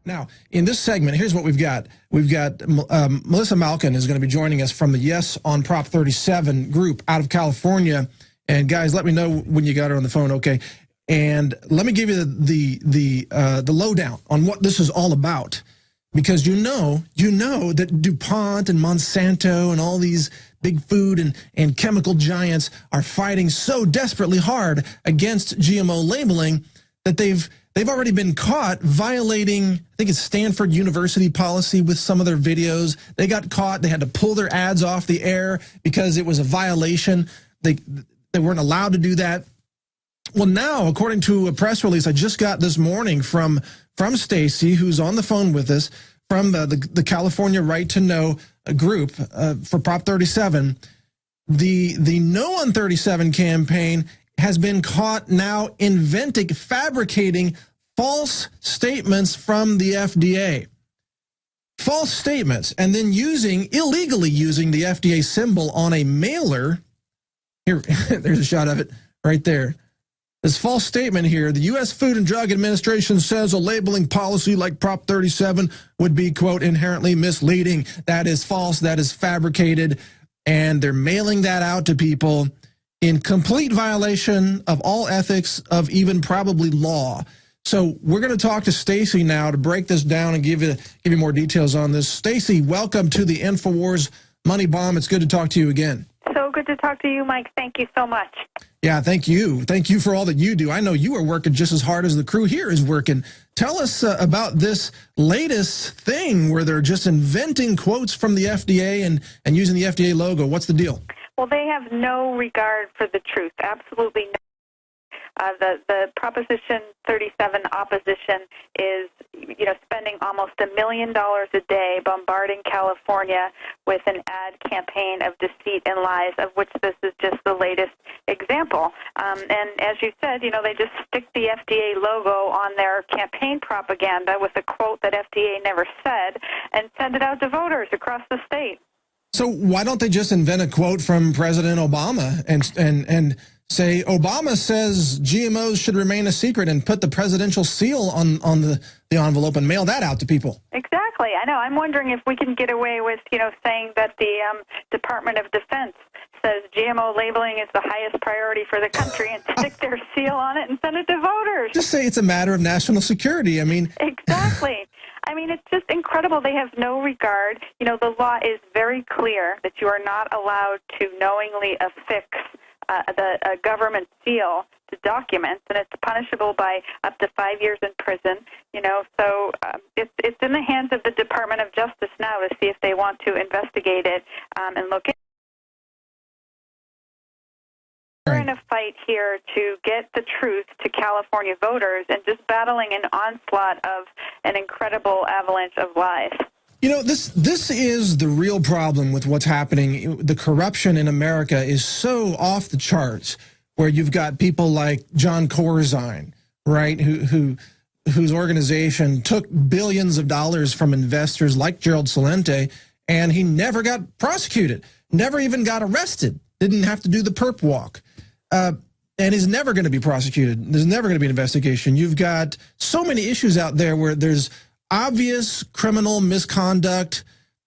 Now, in this segment, here's what we've got. We've got Melissa Malkin is going to be joining us from the Yes on Prop 37 group out of California. And guys, let me know when you got her on the phone, okay? And let me give you the lowdown on what this is all about, because you know that DuPont and Monsanto and all these big food and chemical giants are fighting so desperately hard against GMO labeling that they've already been caught violating, I think it's Stanford University policy with some of their videos. They got caught. They had to pull their ads off the air because it was a violation. They weren't allowed to do that. Well, now, according to a press release I just got this morning from Stacy, who's on the phone with us, from the California Right to Know group for Prop 37, the No on 37 campaign has been caught now fabricating false statements from the FDA. False statements, and then illegally using the FDA symbol on a mailer. Here, there's a shot of it right there. This false statement here, the U.S. Food and Drug Administration says a labeling policy like Prop 37 would be, quote, inherently misleading. That is false. That is fabricated. And they're mailing that out to people in complete violation of all ethics, of even probably law. So we're going to talk to Stacy now to break this down and give you more details on this. Stacy, welcome to the InfoWars Money Bomb. It's good to talk to you again. So good to talk to you, Mike. Thank you so much. Yeah, thank you. Thank you for all that you do. I know you are working just as hard as the crew here is working. Tell us about this latest thing where they're just inventing quotes from the FDA and using the FDA logo. What's the deal? Well, they have no regard for the truth. Absolutely no. The Proposition 37 opposition is, spending almost $1 million a day bombarding California with an ad campaign of deceit and lies, of which this is just the latest example. And as you said, they just stick the FDA logo on their campaign propaganda with a quote that FDA never said and send it out to voters across the state. So why don't they just invent a quote from President Obama and say Obama says GMOs should remain a secret and put the presidential seal on the envelope and mail that out to people? Exactly. I know. I'm wondering if we can get away with, saying that the Department of Defense says GMO labeling is the highest priority for the country and stick their seal on it and send it to voters. Just say it's a matter of national security. I mean, exactly. I mean, it's just incredible. They have no regard. The law is very clear that you are not allowed to knowingly affix a government seal to documents, and it's punishable by up to 5 years in prison. So it's in the hands of the Department of Justice now to see if they want to investigate it and look into it. We're in a fight here to get the truth to California voters and just battling an onslaught of an incredible avalanche of lies. This is the real problem with what's happening. The corruption in America is so off the charts, where you've got people like John Corzine, right, whose organization took billions of dollars from investors like Gerald Celente, and he never got prosecuted, never even got arrested, didn't have to do the perp walk. And is never going to be prosecuted. There's never going to be an investigation. You've got so many issues out there where there's obvious criminal misconduct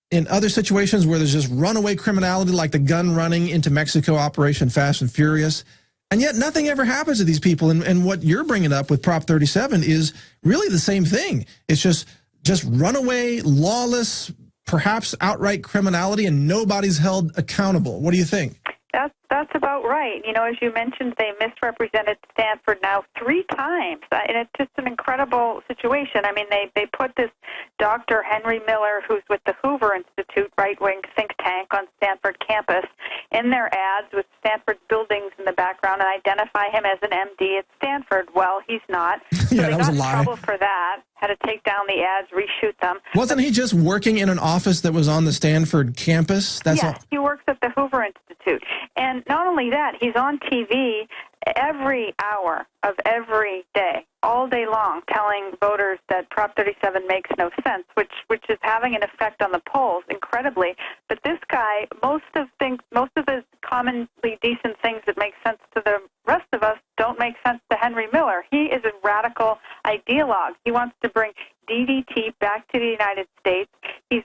in other situations where there's just runaway criminality, like the gun running into Mexico, Operation Fast and Furious. And yet nothing ever happens to these people. And what you're bringing up with Prop 37 is really the same thing. It's just runaway, lawless, perhaps outright criminality, and nobody's held accountable. What do you think? That's about right. As you mentioned, they misrepresented Stanford now 3 times, and it's just an incredible situation. I mean, they put this Dr. Henry Miller, who's with the Hoover Institute, right-wing think tank on Stanford campus, in their ads with Stanford's buildings in the background and identify him as an MD at Stanford. Well, he's not. So yeah, they that was got a in lie. trouble for that. Had to take down the ads, reshoot them. Wasn't he just working in an office that was on the Stanford campus? Yes, he works at the Hoover Institute. And not only that, he's on TV every hour of every day, all day long, telling voters that Prop 37 makes no sense, which is having an effect on the polls, incredibly. But this guy, most of the commonly decent things that make sense to the rest of us don't make sense to Henry Miller. He is a radical ideologue. He wants to bring DDT He's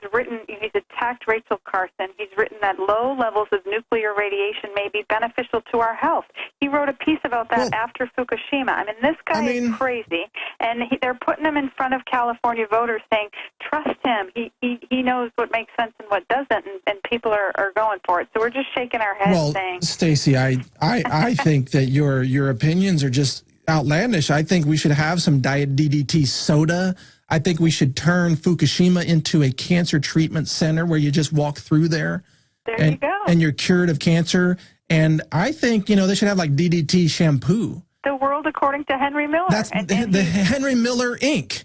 attacked Rachel Carson. He's written that low levels of nuclear radiation may be beneficial to our health. He wrote a piece about that after Fukushima. I mean, this guy is crazy, and they're putting him in front of California voters saying, trust him. He knows what makes sense and what doesn't, and people are going for it. So we're just shaking our heads saying... Well, Stacey, I think that your opinions are just outlandish. I think we should have some Diet DDT soda. I think we should turn Fukushima into a cancer treatment center where you just walk through there. There you go. And you're cured of cancer. And I think, they should have like DDT shampoo. The world according to Henry Miller. That's the Henry Miller Inc.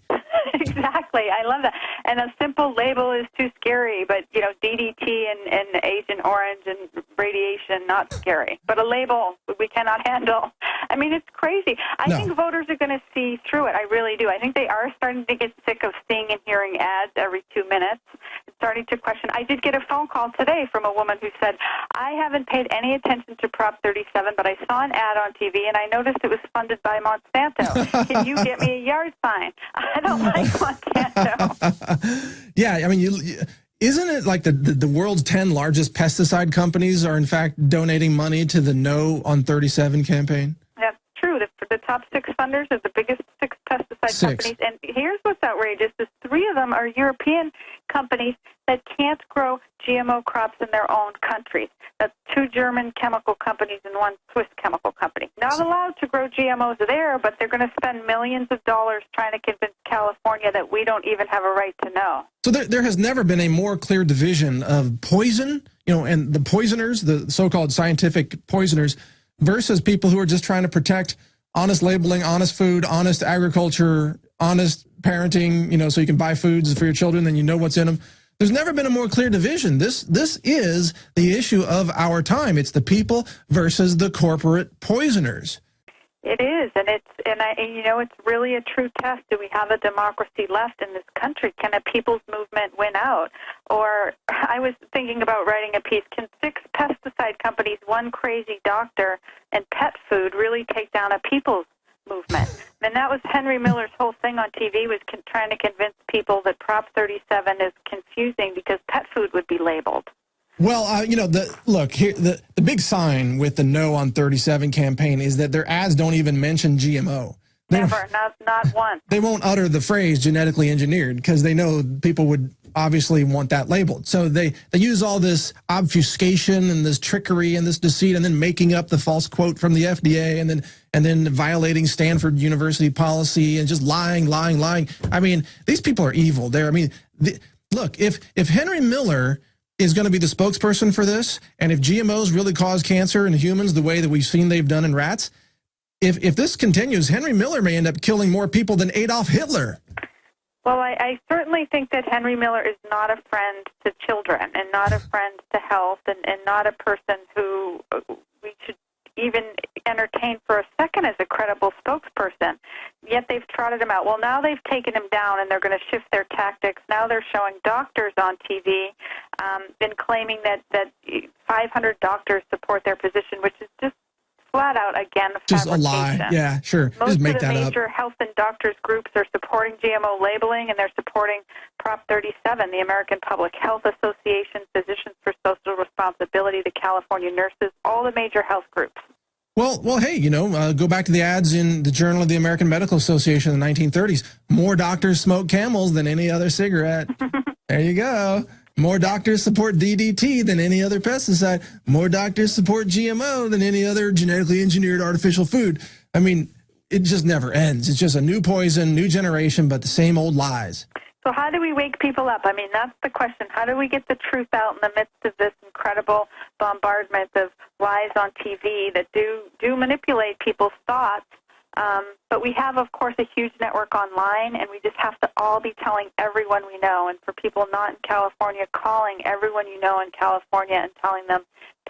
Exactly. I love that. And a simple label is too scary, but, DDT and Agent Orange and radiation, not scary. But a label we cannot handle. I mean, it's crazy. I think voters are going to see through it. I really do. I think they are starting to get sick of seeing and hearing ads every 2 minutes, starting to question. I did get a phone call today from a woman who said, I haven't paid any attention to Prop 37, but I saw an ad on TV, and I noticed it was funded by Monsanto. Can you get me a yard sign? I don't like Monsanto. Yeah, I mean, isn't it like the world's 10 largest pesticide companies are, in fact, donating money to the No on 37 campaign? That's true. The top 6 funders are the biggest 6 pesticide companies. And here's what's outrageous is 3 of them are European companies that can't grow GMO crops in their own countries. That's 2 German chemical companies and 1 Swiss chemical company. Not allowed to grow GMOs there, but they're going to spend millions of dollars trying to convince California that we don't even have a right to know. So there has never been a more clear division of poison, and the poisoners, the so-called scientific poisoners, versus people who are just trying to protect honest labeling, honest food, honest agriculture, honest parenting, so you can buy foods for your children and you know what's in them. There's never been a more clear division. This is the issue of our time. It's the people versus the corporate poisoners. It is, and it's really a true test. Do we have a democracy left in this country? Can a people's movement win out? Or I was thinking about writing a piece. Can 6 pesticide companies, 1 crazy doctor, and pet food really take down a people's movement? And that was Henry Miller's whole thing on TV, was trying to convince people that Prop 37 is confusing because pet food would be labeled. Well, the big sign with the No on 37 campaign is that their ads don't even mention GMO. Never, not once. They won't utter the phrase genetically engineered because they know people would obviously want that labeled. So they use all this obfuscation and this trickery and this deceit and then making up the false quote from the FDA and then violating Stanford University policy and just lying. I mean, these people are evil. Look, if Henry Miller is going to be the spokesperson for this, and if GMOs really cause cancer in humans the way that we've seen they've done in rats, if this continues, Henry Miller may end up killing more people than Adolf Hitler. Well, I certainly think that Henry Miller is not a friend to children and not a friend to health and not a person who we should even entertain for a second as a credible spokesperson. Yet they've trotted him out. Well, now they've taken him down and they're going to shift their tactics. Now they're showing doctors on TV and claiming that 500 doctors support their position, which is just flat out, again, just fabrication. A lie. Yeah, sure. Most just make of the that major health and doctors groups are supporting GMO labeling, and they're supporting Prop 37, the American Public Health Association, Physicians for Social Responsibility, the California Nurses, all the major health groups. Well, hey, go back to the ads in the Journal of the American Medical Association in the 1930s. More doctors smoke Camels than any other cigarette. There you go. More doctors support DDT than any other pesticide. More doctors support GMO than any other genetically engineered artificial food. I mean, it just never ends. It's just a new poison, new generation, but the same old lies. So how do we wake people up? I mean, that's the question. How do we get the truth out in the midst of this incredible bombardment of lies on TV that do manipulate people's thoughts? But we have, of course, a huge network online, and we just have to all be telling everyone we know. And for people not in California, calling everyone you know in California and telling them,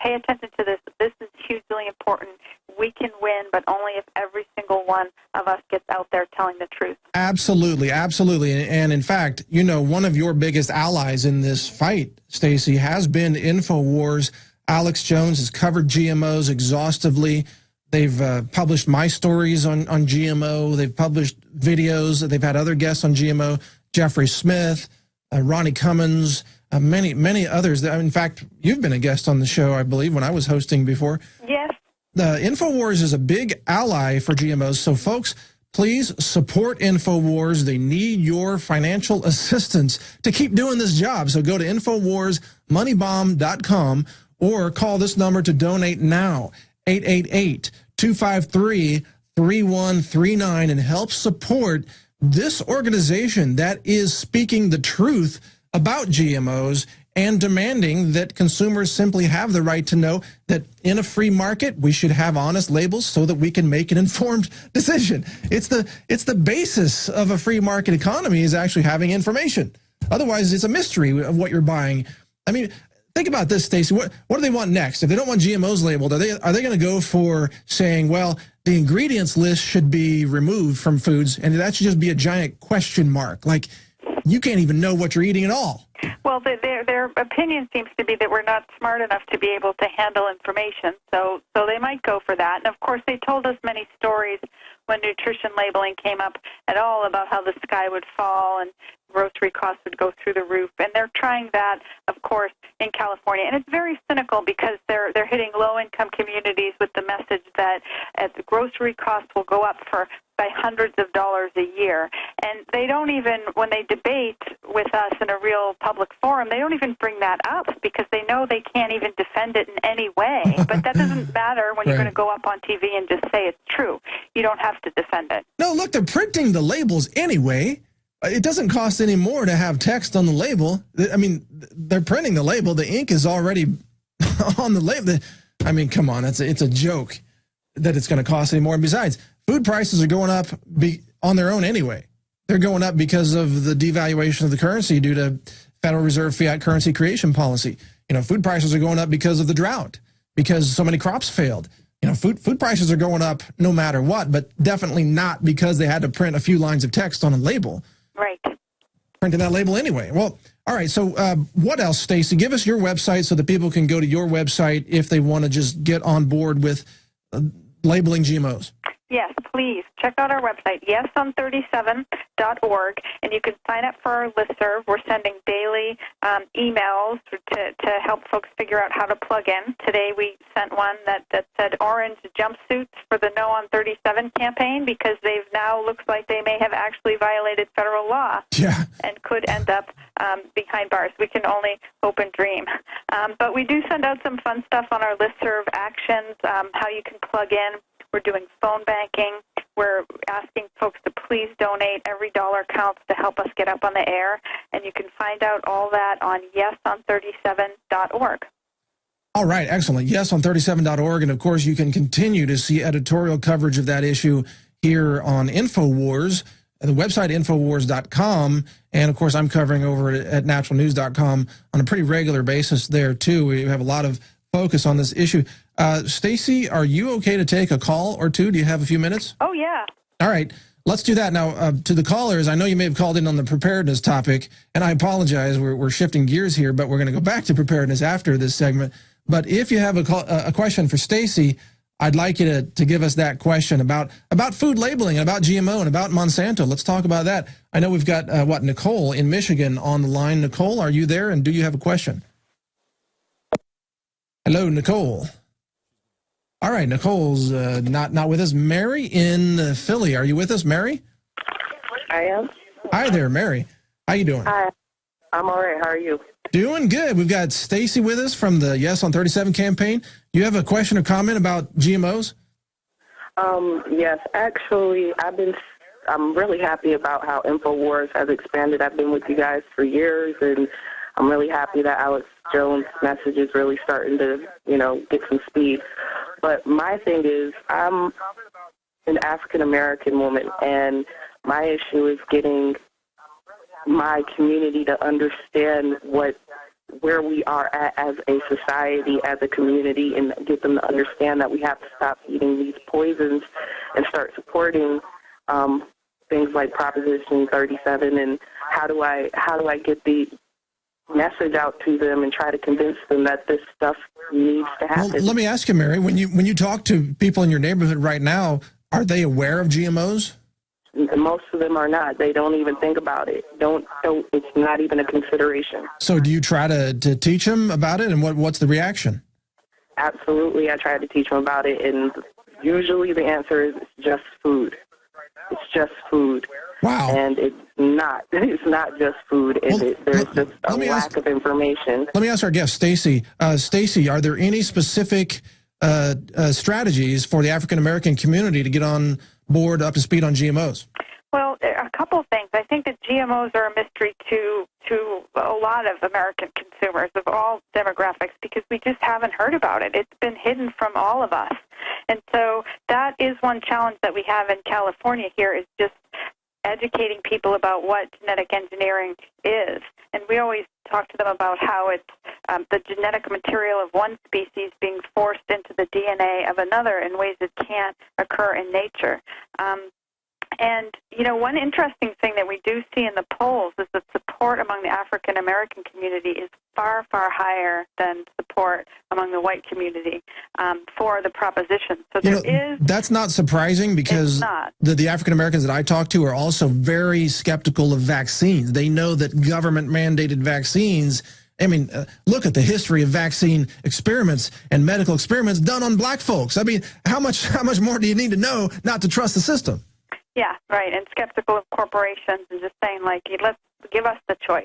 pay attention to this. This is hugely important. We can win, but only if every single one of us gets out there telling the truth. Absolutely, absolutely. And in fact, one of your biggest allies in this fight, Stacey, has been InfoWars. Alex Jones has covered GMOs exhaustively. They've published my stories on GMO. They've published videos. They've had other guests on GMO, Jeffrey Smith, Ronnie Cummins, many others. In fact, you've been a guest on the show, I believe, when I was hosting before. Yes. InfoWars is a big ally for GMOs, so folks, please support InfoWars. They need your financial assistance to keep doing this job. So go to InfoWarsMoneyBomb.com or call this number to donate now, 888-253-3139, and help support this organization that is speaking the truth about GMOs and demanding that consumers simply have the right to know that in a free market, we should have honest labels so that we can make an informed decision. It's the basis of a free market economy, is actually having information. Otherwise, it's a mystery of what you're buying. I mean, think about this, Stacey. What do they want next? If they don't want GMOs labeled, are they going to go for saying, well, the ingredients list should be removed from foods, and that should just be a giant question mark? Like, you can't even know what you're eating at all. Well, their opinion seems to be that we're not smart enough to be able to handle information, so they might go for that. And, of course, they told us many stories when nutrition labeling came up at all about how the sky would fall and grocery costs would go through the roof. And they're trying that, of course, in California. And it's very cynical because they're hitting low-income communities with the message that the grocery costs will go up by hundreds of dollars a year. And they don't even, when they debate with us in a real public forum, they don't even bring that up because they know they can't even defend it in any way. But that doesn't matter when you're going to go up on TV and just say it's true. You don't have to defend it. No, look, they're printing the labels anyway. It doesn't cost any more to have text on the label. I mean, they're printing the label. The ink is already on the label. I mean, come on. It's a joke that it's going to cost any more. And besides, food prices are going up on their own anyway. They're going up because of the devaluation of the currency due to Federal Reserve fiat currency creation policy. You know, food prices are going up because of the drought, because so many crops failed. You know, food prices are going up no matter what, but definitely not because they had to print a few lines of text on a label. Right. Printing that label anyway. Well, all right, so what else, Stacey? Give us your website so that people can go to your website if they want to just get on board with labeling GMOs. Yes, please. Check out our website, yeson37.org, and you can sign up for our listserv. We're sending daily emails to help folks figure out how to plug in. Today we sent one that said orange jumpsuits for the No on 37 campaign because they've now looks like they may have actually violated federal law and could end up behind bars. We can only hope and dream. But we do send out some fun stuff on our listserv, actions, how you can plug in. We're doing phone banking. We're asking folks to please donate. Every dollar counts to help us get up on the air. And you can find out all that on yeson37.org. All right, excellent. Yeson37.org. And, of course, you can continue to see editorial coverage of that issue here on InfoWars, the website Infowars.com. And, of course, I'm covering over at naturalnews.com on a pretty regular basis there, too. We have a lot of focus on this issue. Stacey, are you okay to take a call or two? Do you have a few minutes? Oh, yeah. All right. Let's do that. Now, to the callers, I know you may have called in on the preparedness topic, and I apologize. We're shifting gears here, but we're going to go back to preparedness after this segment. But if you have a question for Stacey, I'd like you to give us that question about food labeling and about GMO and about Monsanto. Let's talk about that. I know we've got, Nicole in Michigan on the line. Nicole, are you there, and do you have a question? Hello, Nicole. All right, Nicole's not with us. Mary in Philly, are you with us, Mary? I am. Hi there, Mary. How you doing? Hi. I'm all right. How are you? Doing good. We've got Stacey with us from the Yes on 37 campaign. You have a question or comment about GMOs? Yes, actually, I'm really happy about how InfoWars has expanded. I've been with you guys for years, and I'm really happy that Alex Jones' message is really starting to, get some speed. But my thing is, I'm an African-American woman, and my issue is getting my community to understand where we are at as a society, as a community, and get them to understand that we have to stop eating these poisons and start supporting things like Proposition 37. And how do I get the message out to them and try to convince them that this stuff needs to happen? Well, let me ask you, Mary, when you talk to people in your neighborhood right now, are they aware of GMOs? Most of them are not. They don't even think about it. Don't. It's not even a consideration. So do you try to teach them about it, and what's the reaction? Absolutely. I try to teach them about it, and usually the answer is it's just food. It's just food. Wow. And it's not. It's not just food. There's just a lack of information. Let me ask our guest, Stacy. Stacy, are there any specific strategies for the African American community to get on board, up to speed on GMOs? Well, a couple of things. I think that GMOs are a mystery to a lot of American consumers of all demographics because we just haven't heard about it. It's been hidden from all of us. And so that is one challenge that we have in California here is just educating people about what genetic engineering is. And we always talk to them about how it's the genetic material of one species being forced into the DNA of another in ways that can't occur in nature. And, you know, one interesting thing that we do see in the polls is that support among the African American community is far, far higher than support among the white community for the proposition. So that's not surprising because the African Americans that I talk to are also very skeptical of vaccines. They know that government-mandated vaccines, I mean, look at the history of vaccine experiments and medical experiments done on black folks. I mean, how much more do you need to know not to trust the system? Yeah, right, and skeptical of corporations and just saying, like, let's give us the choice.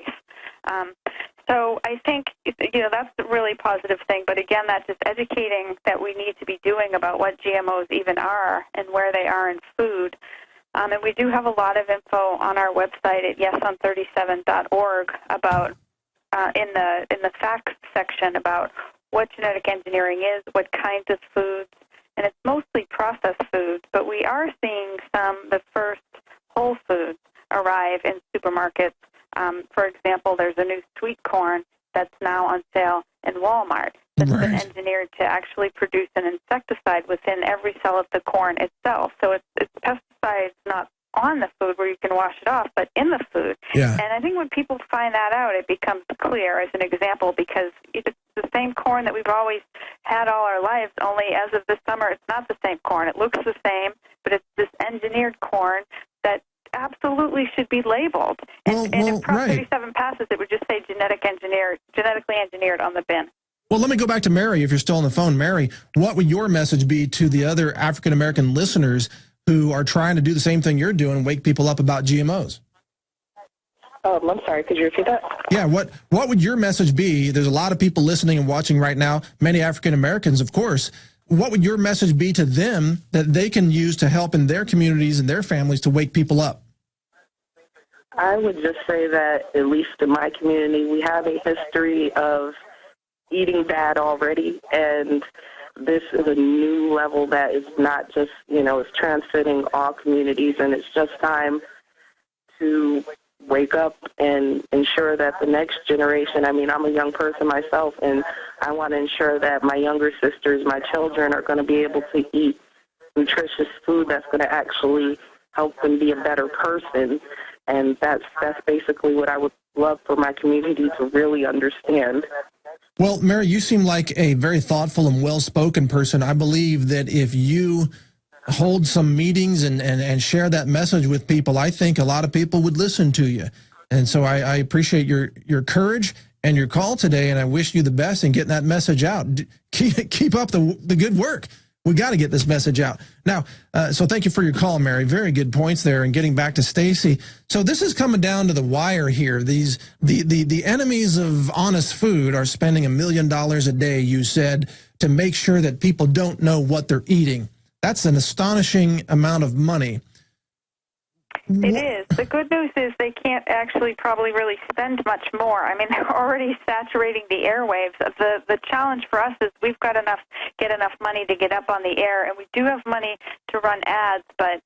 So I think, you know, that's a really positive thing. But again, that's just educating that we need to be doing about what GMOs even are and where they are in food. And we do have a lot of info on our website at yeson37.org about, in the facts section about what genetic engineering is, what kinds of foods, and it's mostly processed foods, but we are seeing the first whole foods arrive in supermarkets. For example, there's a new sweet corn that's now on sale in Walmart that's been engineered to actually produce an insecticide within every cell of the corn itself. So it's pesticides not on the food where you can wash it off, but in the food. Yeah. And I think when people find that out, it becomes clear as an example because it's the same corn that we've always had all our lives, only as of this summer, it's not the same corn. It looks the same, but it's this engineered corn that absolutely should be labeled. And if Prop 37 passes, it would just say genetically engineered on the bin. Well, let me go back to Mary, if you're still on the phone. Mary, what would your message be to the other African-American listeners who are trying to do the same thing you're doing and wake people up about GMOs? I'm sorry, could you repeat that? Yeah, what would your message be? There's a lot of people listening and watching right now, many African-Americans, of course. What would your message be to them that they can use to help in their communities and their families to wake people up? I would just say that, at least in my community, we have a history of eating bad already, and this is a new level that is not just, you know, it's transcending all communities, and it's just time to wake up and ensure that the next generation, I mean, I'm a young person myself, and I want to ensure that my younger sisters, my children, are going to be able to eat nutritious food that's going to actually help them be a better person. And that's basically what I would love for my community to really understand. Well, Mary, you seem like a very thoughtful and well-spoken person. I believe that if you hold some meetings and share that message with people, I think a lot of people would listen to you. And so I appreciate your courage and your call today, and I wish you the best in getting that message out. Keep up the good work. We got to get this message out. Now, so thank you for your call, Mary. Very good points there. And getting back to Stacy. So this is coming down to the wire here. The enemies of honest food are spending $1 million a day, you said, to make sure that people don't know what they're eating. That's an astonishing amount of money. It is. The good news is they can't actually probably really spend much more. I mean, they're already saturating the airwaves. The challenge for us is we've got get enough money to get up on the air, and we do have money to run ads, but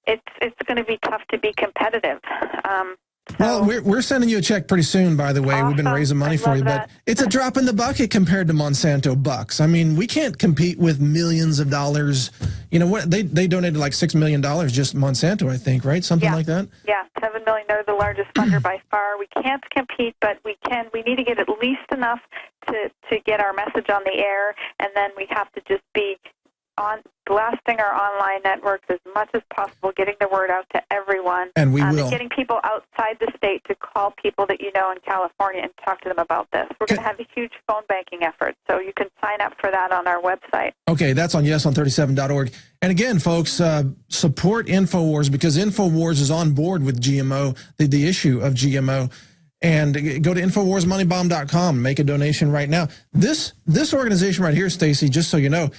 it's going to be tough to be competitive. Well, we're sending you a check pretty soon, by the way. Awesome. We've been raising money for you, but it's a drop in the bucket compared to Monsanto bucks. I mean, we can't compete with millions of dollars. You know what? They donated like $6 million just Monsanto, I think, right? Something like that. Yeah, $7 million. They're the largest funder by far. We can't compete, but we can. We need to get at least enough to get our message on the air, and then we have to just be blasting our online networks as much as possible, getting the word out to everyone. And we will. And getting people outside the state to call people that you know in California and talk to them about this. We're going to have a huge phone banking effort, so you can sign up for that on our website. Okay, that's on yeson37.org. And again, folks, support InfoWars, because InfoWars is on board with GMO, the issue of GMO. And go to InfoWarsMoneyBomb.com, make a donation right now. This organization right here, Stacy, just so you know,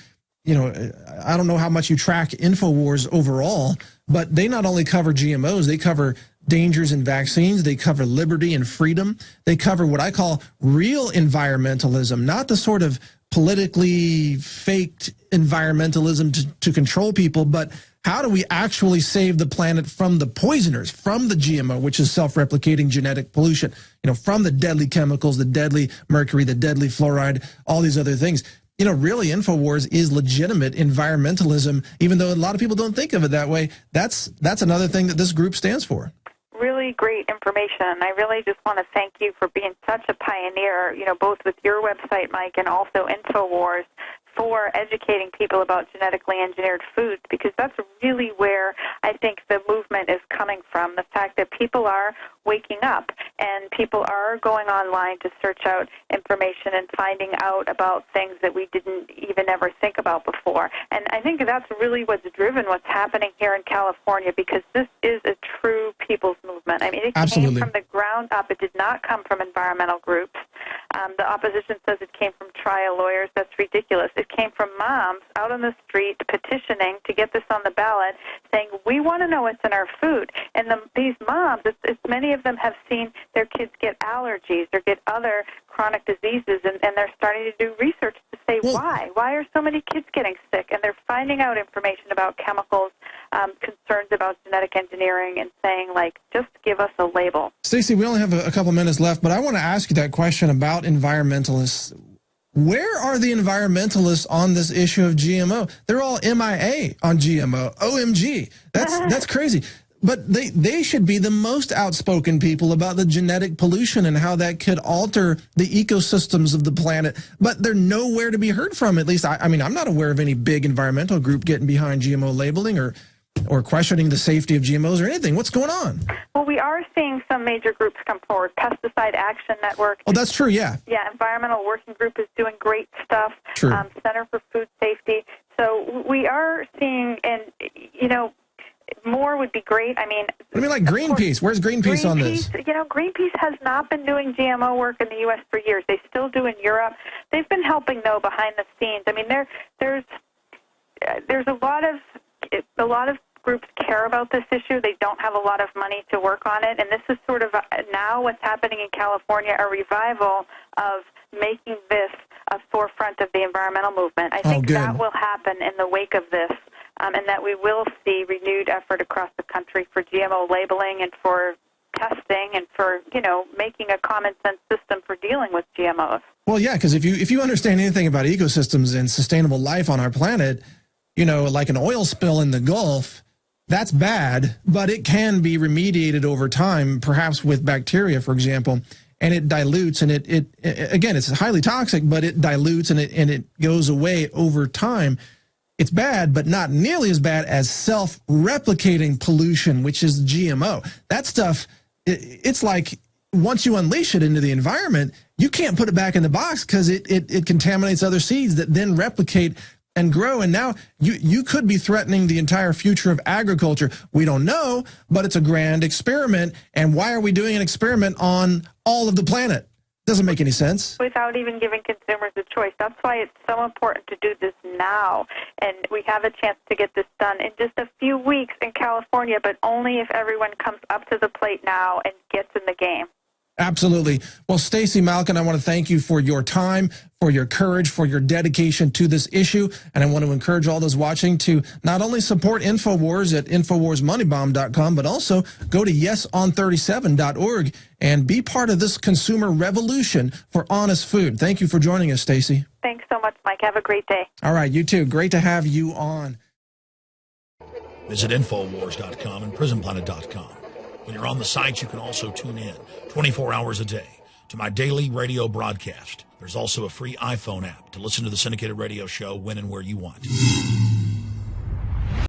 I don't know how much you track InfoWars overall, but they not only cover GMOs, they cover dangers in vaccines, they cover liberty and freedom, they cover what I call real environmentalism, not the sort of politically faked environmentalism to control people, but how do we actually save the planet from the poisoners, from the GMO, which is self-replicating genetic pollution, from the deadly chemicals, the deadly mercury, the deadly fluoride, all these other things. Really, InfoWars is legitimate environmentalism, even though a lot of people don't think of it that way. That's another thing that this group stands for. Really great information, and I really just want to thank you for being such a pioneer, both with your website, Mike, and also InfoWars, for educating people about genetically engineered foods, because that's really where I think the movement is coming from, the fact that people are waking up and people are going online to search out information and finding out about things that we didn't even ever think about before. And I think that's really what's driven what's happening here in California, because this is a true people's movement. I mean, it Absolutely. came from the ground up. It did not come from environmental groups. The opposition says it came from trial lawyers. That's ridiculous. It came from moms out on the street petitioning to get this on the ballot, saying, we want to know what's in our food. And these moms, many of them have seen their kids get allergies or get other chronic diseases, and they're starting to do research to say why. Why are so many kids getting sick? And they're finding out information about chemicals, concerns about genetic engineering, and saying, just give us a label. Stacey, we only have a couple minutes left, but I want to ask you that question about environmentalists. Where are the environmentalists on this issue of GMO? They're all MIA on GMO. OMG. That's crazy. But they should be the most outspoken people about the genetic pollution and how that could alter the ecosystems of the planet. But they're nowhere to be heard from. At least, I'm not aware of any big environmental group getting behind GMO labeling or questioning the safety of GMOs or anything. What's going on? Well, we are seeing some major groups come forward. Pesticide Action Network. Oh, that's true, yeah. Yeah, Environmental Working Group is doing great stuff. True. Center for Food Safety. So we are seeing, and, more would be great. Like Greenpeace. Where's Greenpeace on this? Greenpeace has not been doing GMO work in the U.S. for years. They still do in Europe. They've been helping, though, behind the scenes. There's a lot of groups care about this issue. They don't have a lot of money to work on it, and this is sort of now what's happening in California, a revival of making this a forefront of the environmental movement. I think that will happen in the wake of this, and that we will see renewed effort across the country for GMO labeling and for testing and for, making a common sense system for dealing with GMOs. Well, yeah, because if you understand anything about ecosystems and sustainable life on our planet, like an oil spill in the Gulf, that's bad, but it can be remediated over time, perhaps with bacteria, for example, and it dilutes, and it again, it's highly toxic, but it dilutes and it goes away over time. It's bad, but not nearly as bad as self-replicating pollution, which is GMO. That stuff, it's like once you unleash it into the environment, you can't put it back in the box because it contaminates other seeds that then replicate and grow, and now you could be threatening the entire future of agriculture. We don't know, but it's a grand experiment, and why are we doing an experiment on all of the planet? Doesn't make any sense. Without even giving consumers a choice. That's why it's so important to do this now, and we have a chance to get this done in just a few weeks in California, but only if everyone comes up to the plate now and gets in the game. Absolutely. Well, Stacey Malkin, I want to thank you for your time, for your courage, for your dedication to this issue. And I want to encourage all those watching to not only support InfoWars at InfoWarsMoneyBomb.com, but also go to yeson37.org and be part of this consumer revolution for honest food. Thank you for joining us, Stacey. Thanks so much, Mike. Have a great day. All right, you too. Great to have you on. Visit InfoWars.com and PrisonPlanet.com. When you're on the site, you can also tune in 24 hours a day to my daily radio broadcast. There's also a free iPhone app to listen to the syndicated radio show when and where you want.